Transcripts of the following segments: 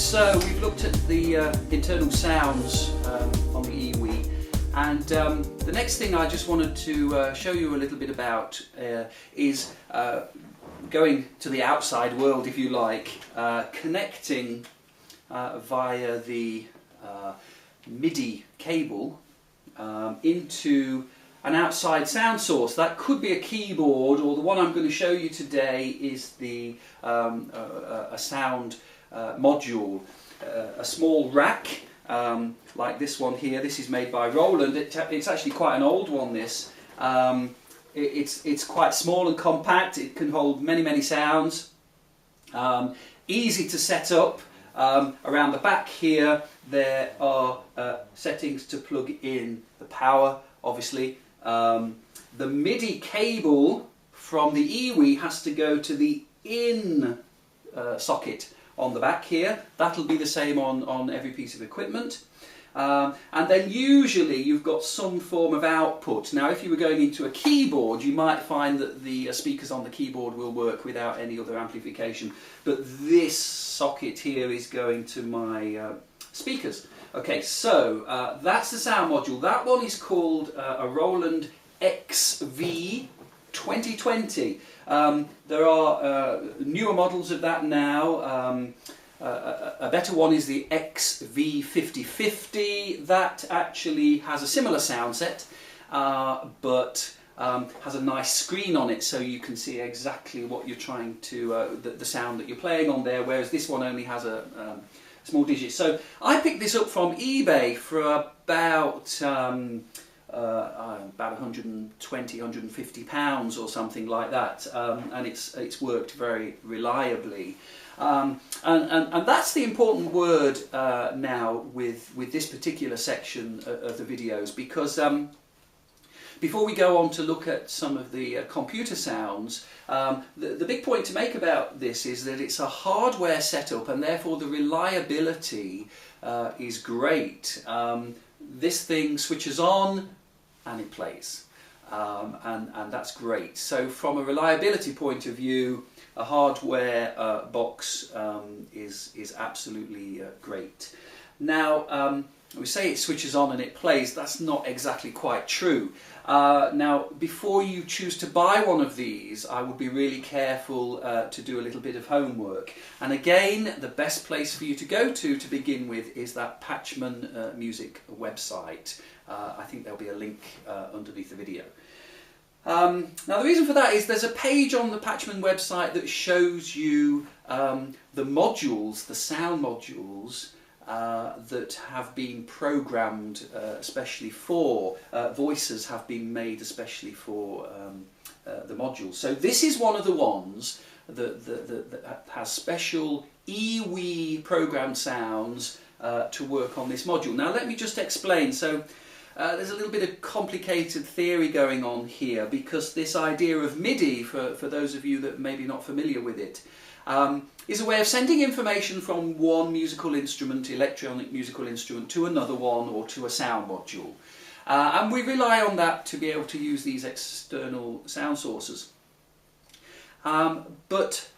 So we've looked at the internal sounds on the EWI, and the next thing I just wanted to show you a little bit about is going to the outside world, if you like, connecting via the MIDI cable into an outside sound source. That could be a keyboard, or the one I'm going to show you today is the a sound module, a small rack like this one here. This is made by Roland. It's actually quite an old one, this. It's quite small and compact. It can hold many sounds. Easy to set up. Around the back here there are settings to plug in the power, obviously. The MIDI cable from the EWI has to go to the in socket on the back here. That'll be the same on every piece of equipment. And then usually you've got some form of output. Now if you were going into a keyboard, you might find that the speakers on the keyboard will work without any other amplification, but this socket here is going to my speakers. Okay, so that's the sound module. That one is called a Roland XV-2020. There are newer models of that now. A better one is the XV-5050. That actually has a similar sound set, but has a nice screen on it, so you can see exactly what you're trying to, the sound that you're playing on there, whereas this one only has a small digit. So I picked this up from eBay for about 120, 150 pounds or something like that, and it's worked very reliably. And that's the important word now with this particular section of the videos, because before we go on to look at some of the computer sounds, the big point to make about this is that it's a hardware setup, and therefore the reliability is great. This thing switches on and it plays, and that's great. So from a reliability point of view, a hardware box is absolutely great. Now, we say it switches on and it plays. That's not exactly quite true. Now, before you choose to buy one of these, I would be really careful to do a little bit of homework. And again, the best place for you to go to begin with is that Patchman Music website. I think there'll be a link underneath the video. Now the reason for that is there's a page on the Patchman website that shows you the modules, the sound modules that have been programmed especially for, voices have been made especially for the modules. So this is one of the ones that has special EWI programmed sounds to work on this module. Now let me just explain. So there's a little bit of complicated theory going on here, because this idea of MIDI, for those of you that may be not familiar with it, is a way of sending information from one musical instrument, electronic musical instrument, to another one or to a sound module. And we rely on that to be able to use these external sound sources. But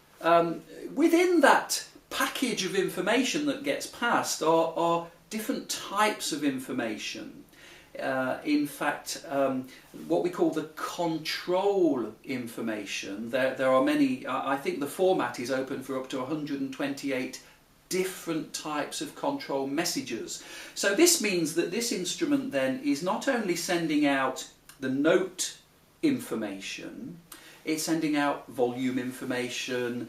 within that package of information that gets passed are different types of information. In fact, what we call the control information, there are many. I think the format is open for up to 128 different types of control messages. So this means that this instrument then is not only sending out the note information, it's sending out volume information,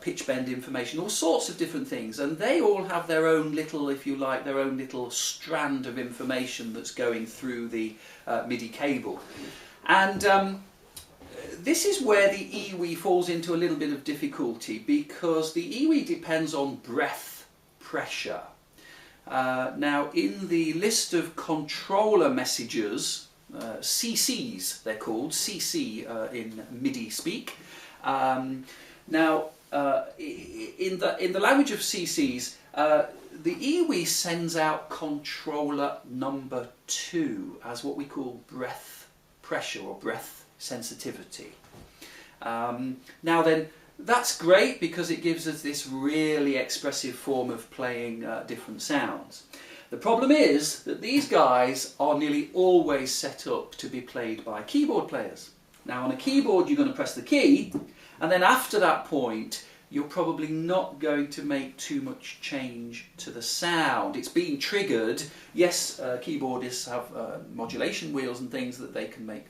pitch bend information, all sorts of different things, and they all have their own little, if you like, their own little strand of information that's going through the MIDI cable. And this is where the EWI falls into a little bit of difficulty, because the EWI depends on breath pressure. Now in the list of controller messages, CCs they're called, CC in MIDI speak. Now, in the language of CCs, the EWI sends out controller number 2 as what we call breath pressure or breath sensitivity. Now then, That's great because it gives us this really expressive form of playing different sounds. The problem is that these guys are nearly always set up to be played by keyboard players. Now on a keyboard you're going to press the key, and then after that point you're probably not going to make too much change to the sound. It's being triggered. Yes, keyboardists have modulation wheels and things that they can make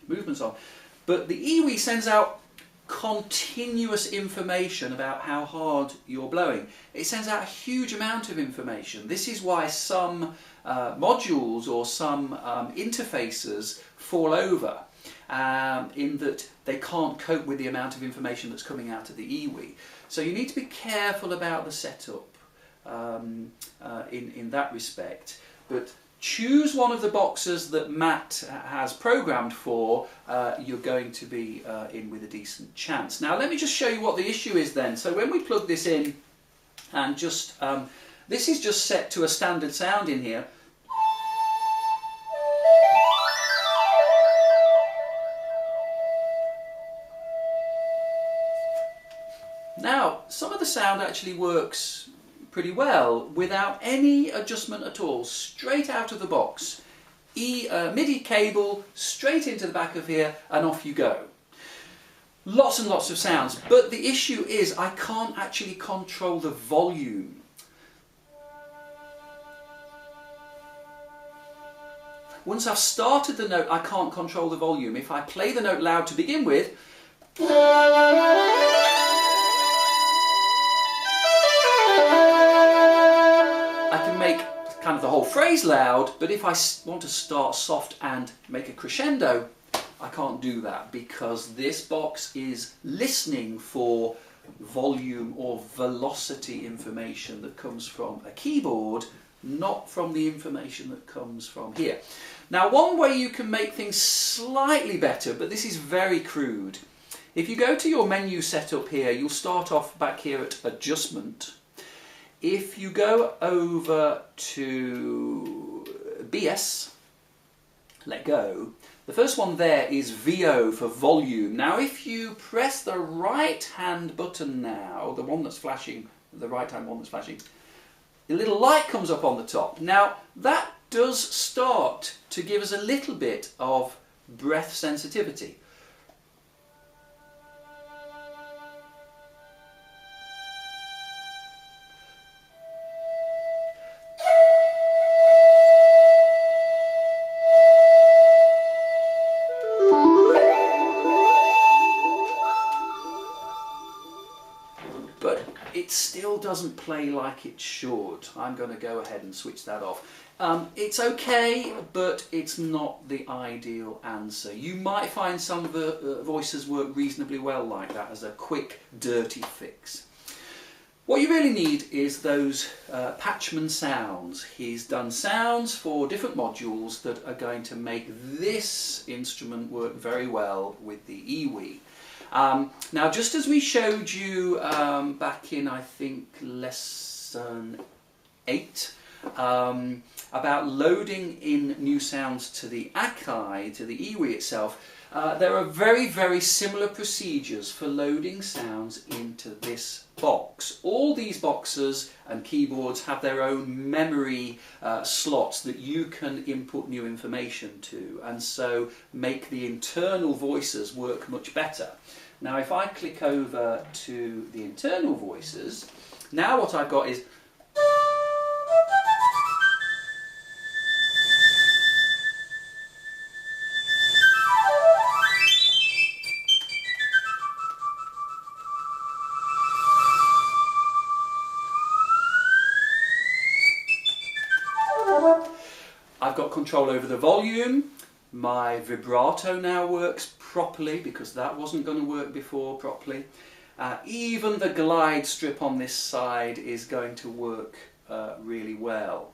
movements on, but the EWI sends out continuous information about how hard you're blowing. It sends out a huge amount of information. This is why some modules or some interfaces fall over, in that they can't cope with the amount of information that's coming out of the EWI. So you need to be careful about the setup in that respect. But choose one of the boxes that Matt has programmed for, you're going to be in with a decent chance. Now let me just show you what the issue is then. So when we plug this in and just, this is just set to a standard sound in here. Now some of the sound actually works pretty well without any adjustment at all, straight out of the box. MIDI cable straight into the back of here and off you go. Lots and lots of sounds, but the issue is I can't actually control the volume. Once I've started the note, I can't control the volume. If I play the note loud to begin with, I can make kind of the whole phrase loud, but if I want to start soft and make a crescendo, I can't do that because this box is listening for volume or velocity information that comes from a keyboard, not from the information that comes from here. Now one way you can make things slightly better, but this is very crude. If you go to your menu setup here, you'll start off back here at Adjustment. If you go over to BS, let go, the first one there is VO for volume. Now if you press the right hand button now, the one that's flashing, the right hand one that's flashing, a little light comes up on the top. Now that does start to give us a little bit of breath sensitivity. It still doesn't play like it should. I'm going to go ahead and switch that off. It's okay, but it's not the ideal answer. You might find some of the voices work reasonably well like that as a quick, dirty fix. What you really need is those Patchman sounds. He's done sounds for different modules that are going to make this instrument work very well with the EWI. Now just as we showed you back in I think lesson 8 about loading in new sounds to the Akai, to the EWI itself, there are very similar procedures for loading sounds into this box. All these boxes and keyboards have their own memory slots that you can input new information to, and so make the internal voices work much better. Now if I click over to the internal voices, now what I've got is I've got control over the volume. My vibrato now works properly because that wasn't going to work before properly. Even the glide strip on this side is going to work really well.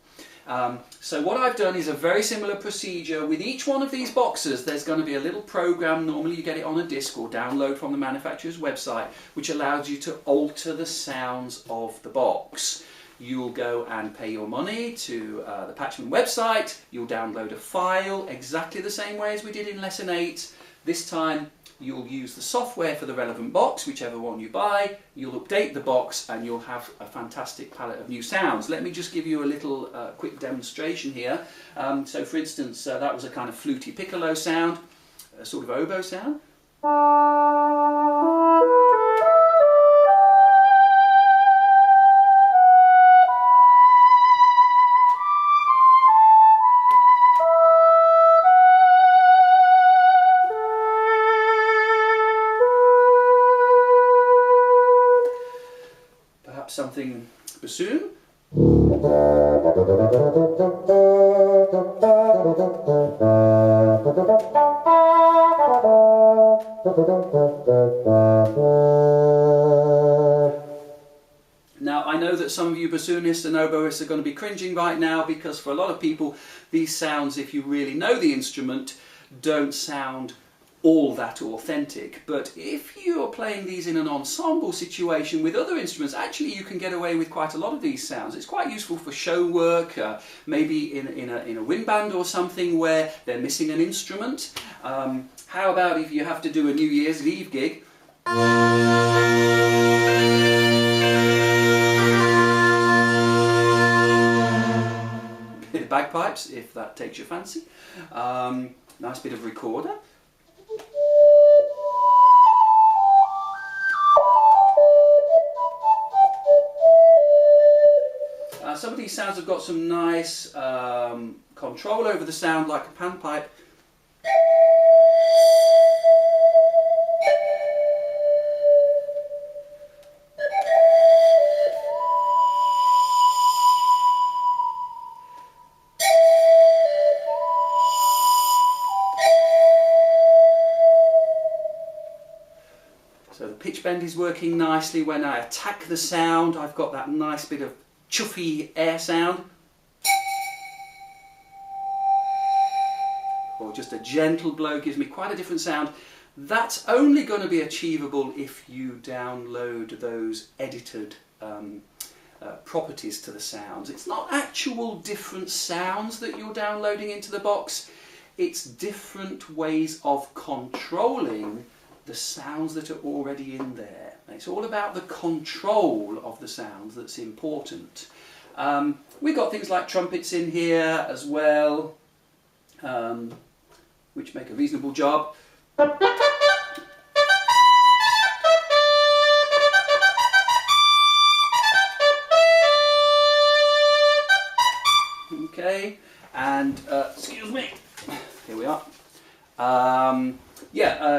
So what I've done is a very similar procedure. With each one of these boxes there's going to be a little program, normally you get it on a disc or download from the manufacturer's website, which allows you to alter the sounds of the box. You'll go and pay your money to the Patchman website, you'll download a file exactly the same way as we did in lesson 8, This time you'll use the software for the relevant box, whichever one you buy, you'll update the box and you'll have a fantastic palette of new sounds. Let me just give you a little quick demonstration here. So for instance, that was a kind of fluty piccolo sound, a sort of oboe sound. Something bassoon. Now I know that some of you bassoonists and oboists are going to be cringing right now, because for a lot of people these sounds, if you really know the instrument, don't sound all that authentic. But if you're playing these in an ensemble situation with other instruments, actually you can get away with quite a lot of these sounds. It's quite useful for show work, maybe in a wind band or something where they're missing an instrument. How about if you have to do a New Year's Eve gig? Bit of bagpipes, if that takes your fancy. Nice bit of recorder. Some of these sounds have got some nice control over the sound, like a panpipe. So the pitch bend is working nicely. When I attack the sound, I've got that nice bit of chuffy air sound. Or just a gentle blow gives me quite a different sound. That's only going to be achievable if you download those edited properties to the sounds. It's not actual different sounds that you're downloading into the box, it's different ways of controlling the sounds that are already in there. It's all about the control of the sounds that's important. We've got things like trumpets in here as well, which make a reasonable job. Okay, and excuse me, here we are.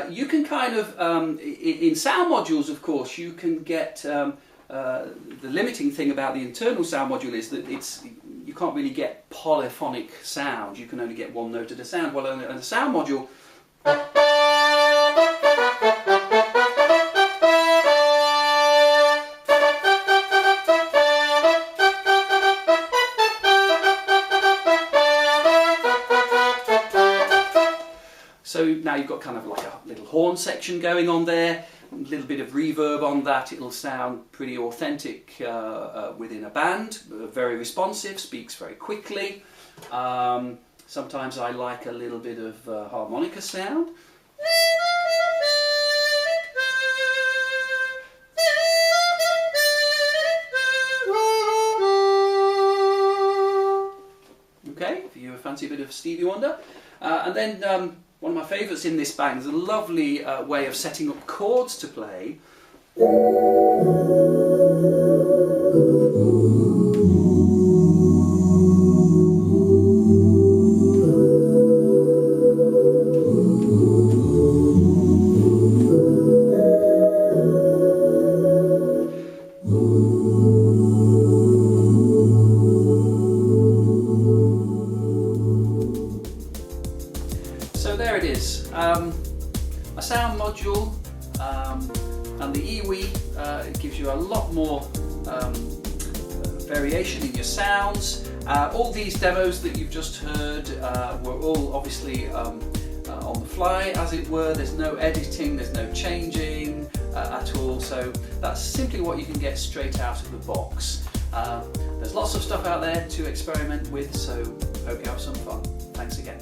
You can kind of, in sound modules of course, you can get, the limiting thing about the internal sound module is that you can't really get polyphonic sound, you can only get one note at a sound. Well, in a sound module, so now you've got kind of like a little horn section going on there, a little bit of reverb on that. It'll sound pretty authentic within a band, very responsive, speaks very quickly. Sometimes I like a little bit of harmonica sound. Okay, if you fancy a bit of Stevie Wonder. And then one of my favourites in this band is a lovely way of setting up chords to play. So there it is, a sound module, and the EWI gives you a lot more variation in your sounds. All these demos that you've just heard were all obviously on the fly, as it were. There's no editing, there's no changing at all, so that's simply what you can get straight out of the box. There's lots of stuff out there to experiment with, so hope you have some fun. Thanks again.